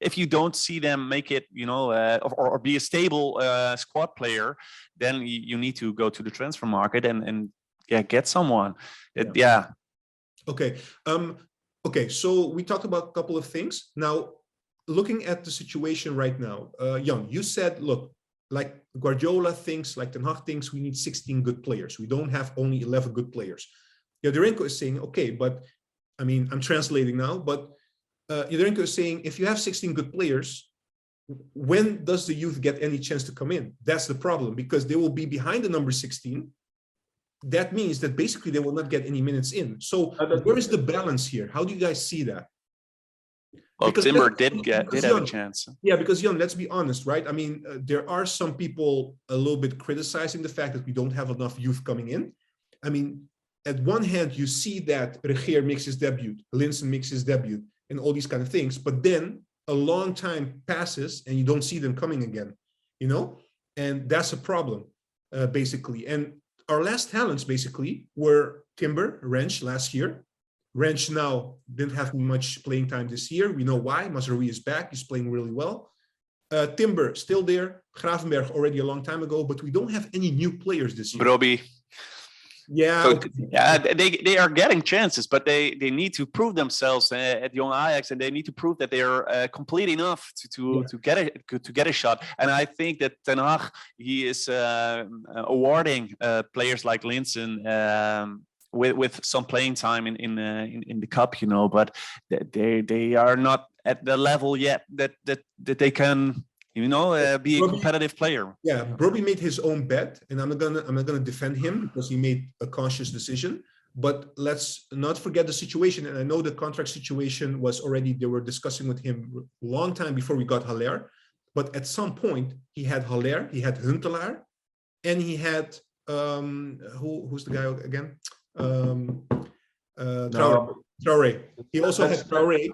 if you don't see them make it, you know, or be a stable squad player, then you need to go to the transfer market and get someone. Okay. Okay. So we talked about a couple of things. Now, looking at the situation right now, Jan, you said, look, like Guardiola thinks, like Ten Hag thinks, we need 16 good players. We don't have only 11 good players. Jadrenko is saying, okay, but I mean, I'm translating now, but Jadrenko is saying, if you have 16 good players, when does the youth get any chance to come in? That's the problem, because they will be behind the number 16. That means that basically they will not get any minutes in. So where is the balance here? How do you guys see that? Well, because Timber did have a chance. Yeah, because Jan, let's be honest, right? I mean, there are some people a little bit criticizing the fact that we don't have enough youth coming in. I mean, at one hand, you see that Regeer makes his debut, Linssen makes his debut, and all these kind of things. But then a long time passes and you don't see them coming again, you know? And that's a problem, basically. And our last talents, basically, were Timber, Rensch last year. Rensch now didn't have much playing time this year. We know why. Mazraoui is back. He's playing really well. Timber still there. Gravenberch already a long time ago, but we don't have any new players this year. Brobbey. Yeah. So, they are getting chances, but they need to prove themselves at Young Ajax, and they need to prove that they are complete enough to get a shot. And I think that Ten Hag, he is awarding players like Linssen with some playing time in the cup, you know, but they are not at the level yet that they can, you know, be a competitive player. Yeah, Broby made his own bet, and I'm not gonna defend him because he made a conscious decision. But let's not forget the situation. And I know the contract situation was already, they were discussing with him a long time before we got Haller. But at some point, he had Haller, he had Huntelaar, and he had who's the guy again? Traoré. He also had Traoré.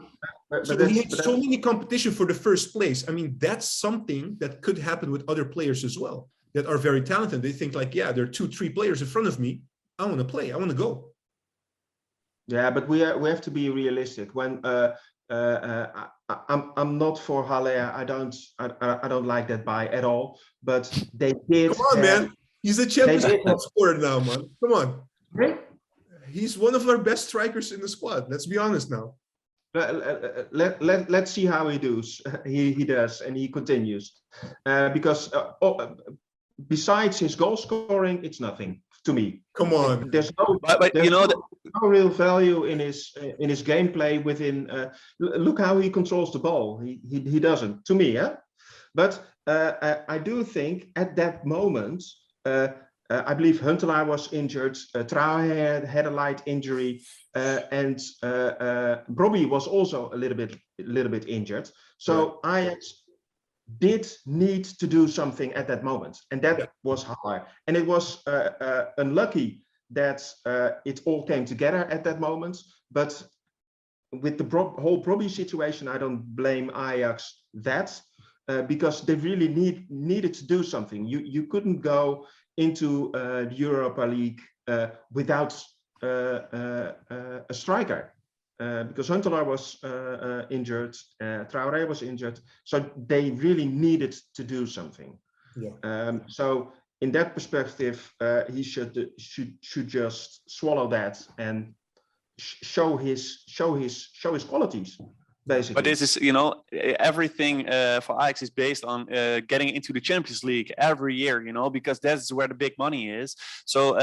So he had so many competition for the first place. I mean, that's something that could happen with other players as well that are very talented. They think like, yeah, there are 2-3 players in front of me. I want to play. I want to go. Yeah, but we have to be realistic. When I'm not for Haller. I don't like that buy at all. But they did. Come on, man. He's a Champions League scorer now, man. Come on. Right? He's one of our best strikers in the squad. Let's be honest now. Let's see how he does. He does, and he continues. Because besides his goal scoring, it's nothing to me. Come on. There's no, you know, no real value in his gameplay. Within look how he controls the ball. He doesn't, to me. Yeah. But I do think at that moment, I believe Huntelaar was injured. Traoré had a light injury, and Broby was also a little bit injured. So Ajax did need to do something at that moment, and that was hard. And it was unlucky that it all came together at that moment. But with the whole Broby situation, I don't blame Ajax that because they really needed to do something. You couldn't go into the Europa League without a striker. Because Huntelaar was injured, Traoré was injured, so they really needed to do something. Yeah. So in that perspective, he should just swallow that and show his qualities, basically. But this is, you know, everything for Ajax is based on getting into the Champions League every year, you know, because that's where the big money is. So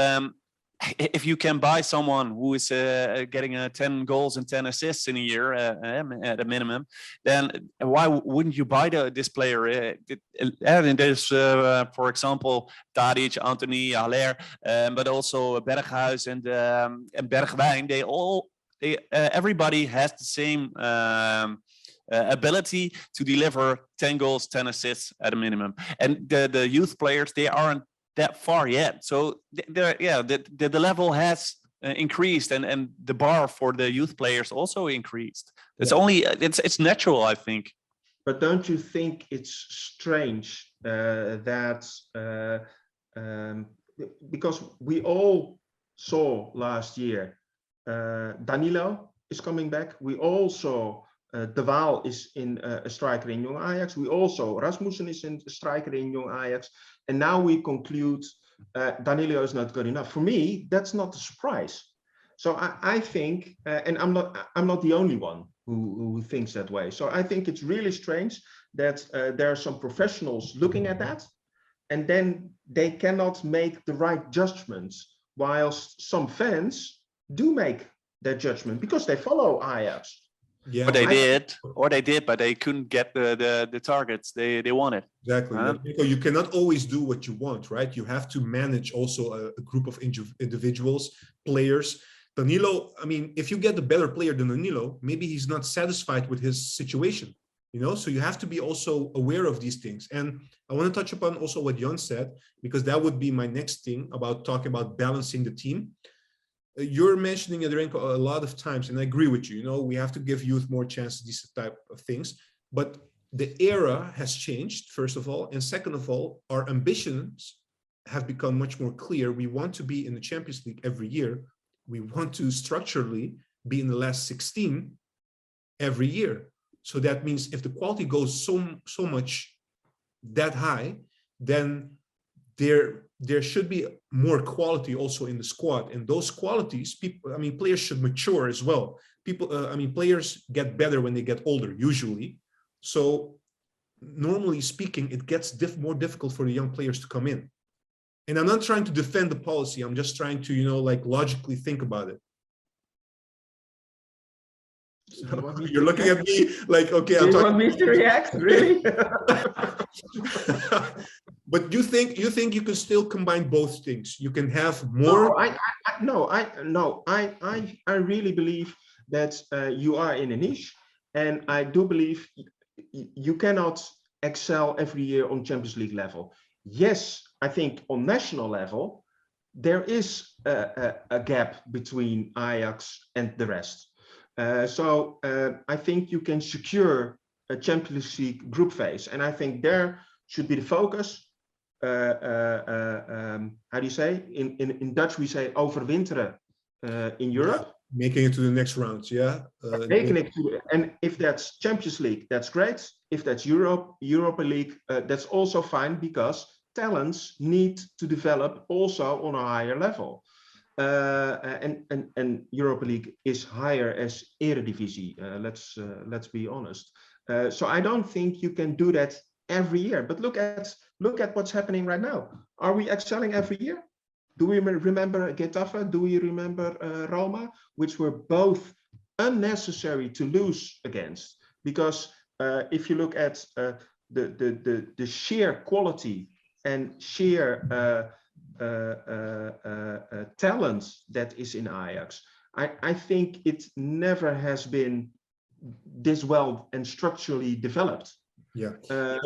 if you can buy someone who is getting 10 goals and 10 assists in a year at a minimum, then why wouldn't you buy this player? And there's, for example, Tadic, Anthony, Haller, but also Berghuis and Bergwijn. Everybody has the same ability to deliver 10 goals, 10 assists at a minimum. And the youth players, they aren't that far yet. So the level has increased, and the bar for the youth players also increased. It's only it's natural, I think. But don't you think it's strange that because we all saw last year Danilo is coming back. We all saw De Waal is in a striker in Young Ajax. We also Rasmussen is a striker in Young Ajax, and now we conclude Danilo is not good enough. For me, that's not a surprise. So I think, and I'm not the only one who thinks that way. So I think it's really strange that there are some professionals looking at that, and then they cannot make the right judgments, whilst some fans do make their judgment because they follow Ajax. Yeah, or they did, but they couldn't get the targets they wanted. Exactly. You cannot always do what you want, right? You have to manage also a group of individuals, players. Danilo, I mean, if you get a better player than Danilo, maybe he's not satisfied with his situation, you know? So you have to be also aware of these things. And I want to touch upon also what Jan said, because that would be my next thing about talking about balancing the team. You're mentioning it, Renko, a lot of times, and I agree with you. You know, we have to give youth more chances, these type of things. But the era has changed, first of all, and second of all, our ambitions have become much more clear. We want to be in the Champions League every year. We want to structurally be in the last 16 every year. So that means if the quality goes so much that high, then there should be more quality also in the squad, and those qualities, players should mature as well. Players get better when they get older, usually. So normally speaking, it gets more difficult for the young players to come in. And I'm not trying to defend the policy. I'm just trying to, like logically think about it. So you're looking at me like, okay, I'm talking. You want me to react, really? But you think you can still combine both things? You can have more. I really believe that you are in a niche, and I do believe you cannot excel every year on Champions League level. Yes, I think on national level there is a gap between Ajax and the rest. So I think you can secure a Champions League group phase, and I think there should be the focus. How do you say? In Dutch we say overwinteren in Europe. Yeah, making it to the next rounds, yeah. Making it to, and if that's Champions League, that's great. If that's Europa League, that's also fine, because talents need to develop also on a higher level. And Europa League is higher as Eredivisie. Let's be honest. So I don't think you can do that every year. But look at what's happening right now. Are we excelling every year? Do we remember Getafe? Do we remember Roma, which were both unnecessary to lose against? Because if you look at the sheer quality and sheer talent that is in Ajax, I think it never has been this well and structurally developed. Yeah, I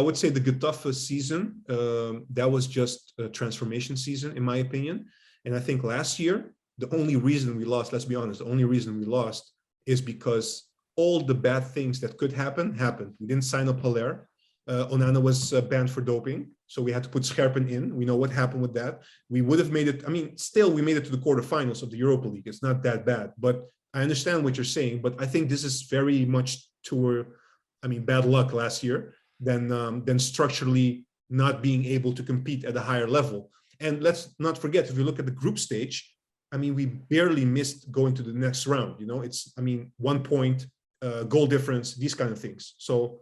would say the Getafe season, that was just a transformation season, in my opinion. And I think last year, the only reason we lost, let's be honest, the only reason we lost is because all the bad things that could happen happened. We didn't sign up Haller. Onana was banned for doping, so we had to put Scherpen in. We know what happened with that. We would have made it. I mean, still, we made it to the quarterfinals of the Europa League. It's not that bad, but I understand what you're saying. But I think this is very much bad luck last year than structurally not being able to compete at a higher level. And let's not forget, if you look at the group stage, I mean, we barely missed going to the next round. It's 1 point, goal difference, these kind of things. So.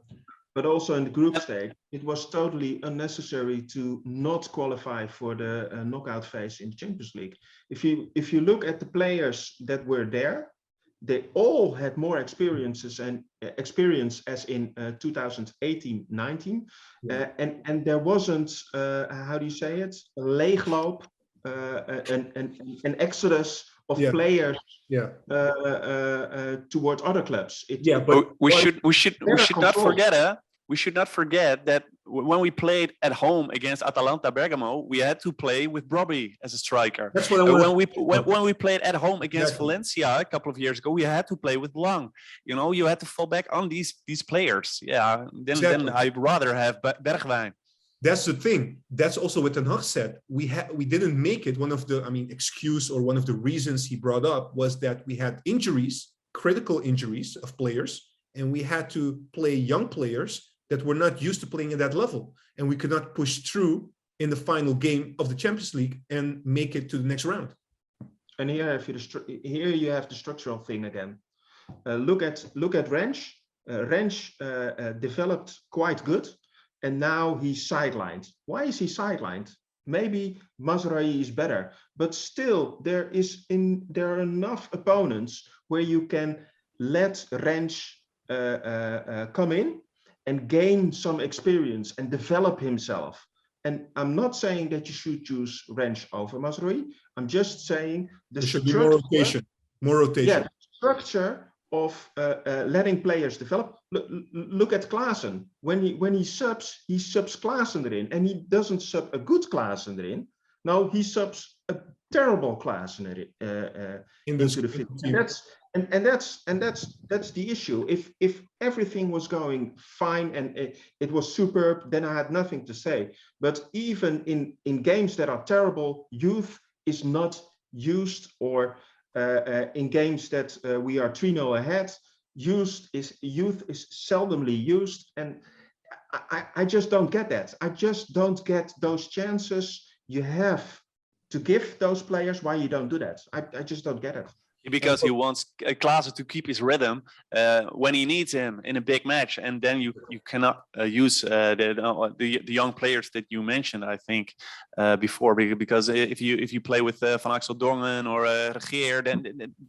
But also in the group stage, it was totally unnecessary to not qualify for the knockout phase in the Champions League. If you look at the players that were there, they all had more experience as in 2018-19, and there wasn't how do you say it, a leegloop, an exodus of players towards other clubs. But we should not forget. We should not forget that when we played at home against Atalanta Bergamo, we had to play with Robbie as a striker. That's what when we played at home against Valencia a couple of years ago, we had to play with Lang. You had to fall back on these players. Yeah, then I'd rather have Bergwijn. That's the thing. That's also what Ten Hag said. We didn't make it. One of the excuse or one of the reasons he brought up was that we had injuries, critical injuries of players, and we had to play young players that were not used to playing at that level, and we could not push through in the final game of the Champions League and make it to the next round. And here you have the structural thing again. Look at Rensch. Rensch developed quite good, and now he's sidelined. Why is he sidelined? Maybe Mazraoui is better, but still there are enough opponents where you can let Rensch come in and gain some experience and develop himself. And I'm not saying that you should choose Rensch over Mazraoui. I'm just saying there should be more rotation. Yeah, the structure of letting players develop. Look at Klaassen. When he subs Klaassen erin, and he doesn't sub a good Klaassen erin. No, he subs a terrible Klaassen into the field. And that's the issue. If everything was going fine and it was superb, then I had nothing to say. But even in games that are terrible, youth is not used, or in games that we are 3-0 ahead, youth is seldomly used, and I just don't get that. I just don't get those chances you have to give those players. Why you don't do that? I just don't get it. because he wants Klaassen to keep his rhythm when he needs him in a big match, and then you cannot use the young players that you mentioned, I think, before, because if you play with Van Axel Dongen or Regeer,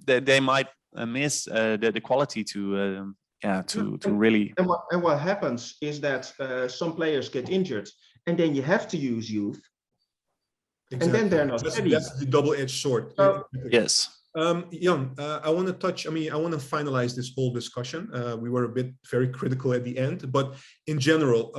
then they might miss the quality to really. And what happens is that some players get injured, and then you have to use youth, and then they're not ready. That's the double-edged sword. Yes. Jan, I want to touch, I want to finalize this whole discussion. We were a bit very critical at the end, but in general,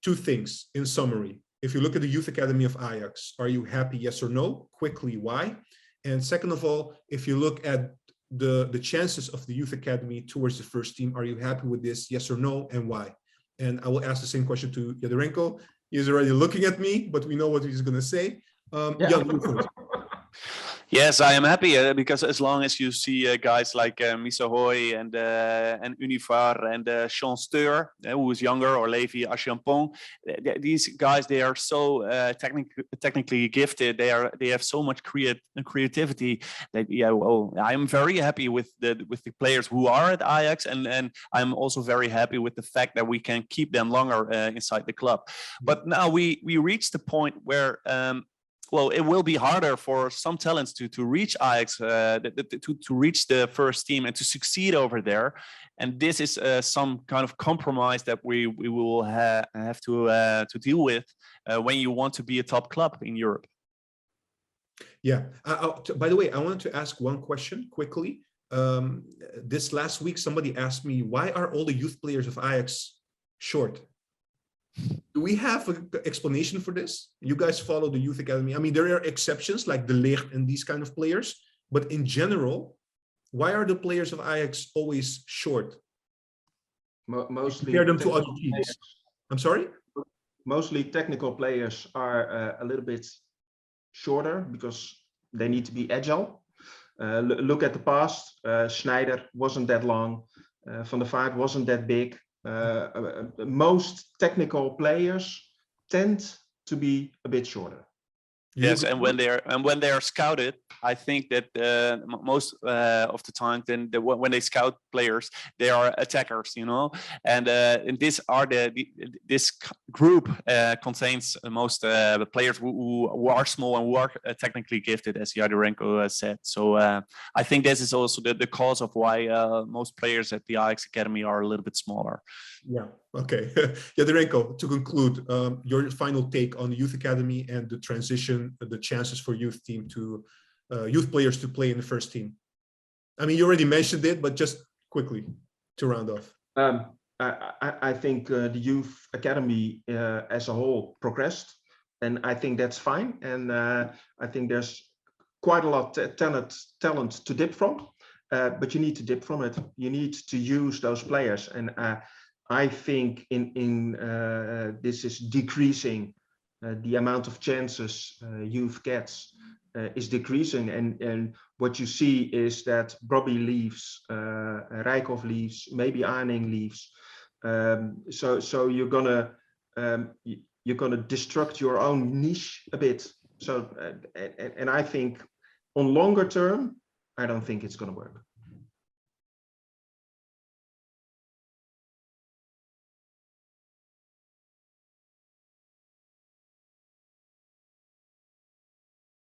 two things in summary. If you look at the Youth Academy of Ajax, are you happy, yes or no? Quickly, why? And second of all, if you look at the chances of the Youth Academy towards the first team, are you happy with this, yes or no, and why? And I will ask the same question to Jadranko. He's already looking at me, but we know what he's going to say. Jan, you first. Yes, I am happy because as long as you see guys like Misahoy and Ünüvar and Sean Steur, who is younger, or Levi Aschampong, these guys, they are so technically gifted. They have so much creativity that I am very happy with the players who are at Ajax, and I'm also very happy with the fact that we can keep them longer inside the club. But now we reached the point where. Well, it will be harder for some talents to reach Ajax, to reach the first team and to succeed over there. And this is some kind of compromise that we will have to deal with when you want to be a top club in Europe. Yeah. By the way, I wanted to ask one question quickly. This last week, somebody asked me, why are all the youth players of Ajax short? Do we have an explanation for this? You guys follow the Youth Academy. I mean, there are exceptions like De Ligt and these kind of players, but in general, why are the players of Ajax always short? Mostly compare them to other teams. I'm sorry? Mostly technical players are a little bit shorter because they need to be agile. Look at the past. Schneider wasn't that long. Van der Vaart wasn't that big. Most technical players tend to be a bit shorter. Yes, and when they are scouted, I think that most of the time, when they scout players, they are attackers, you know. And this group contains most players who are small and who are technically gifted, as Jadranko said. So I think this is also the cause of why most players at the Ajax Academy are a little bit smaller. Yeah. Okay. Jadranko, to conclude, your final take on the Youth Academy and the transition, the chances for youth players to play in the first team. I mean, you already mentioned it, but just quickly to round off. I think the Youth Academy as a whole progressed, and I think that's fine. And I think there's quite a lot of talent to dip from, but you need to dip from it. You need to use those players, and I think this is decreasing. The amount of chances youth gets is decreasing, and what you see is that Bobby leaves, Rijkhoff leaves, maybe Arning leaves. So you're gonna destruct your own niche a bit. So and I think on longer term, I don't think it's gonna work.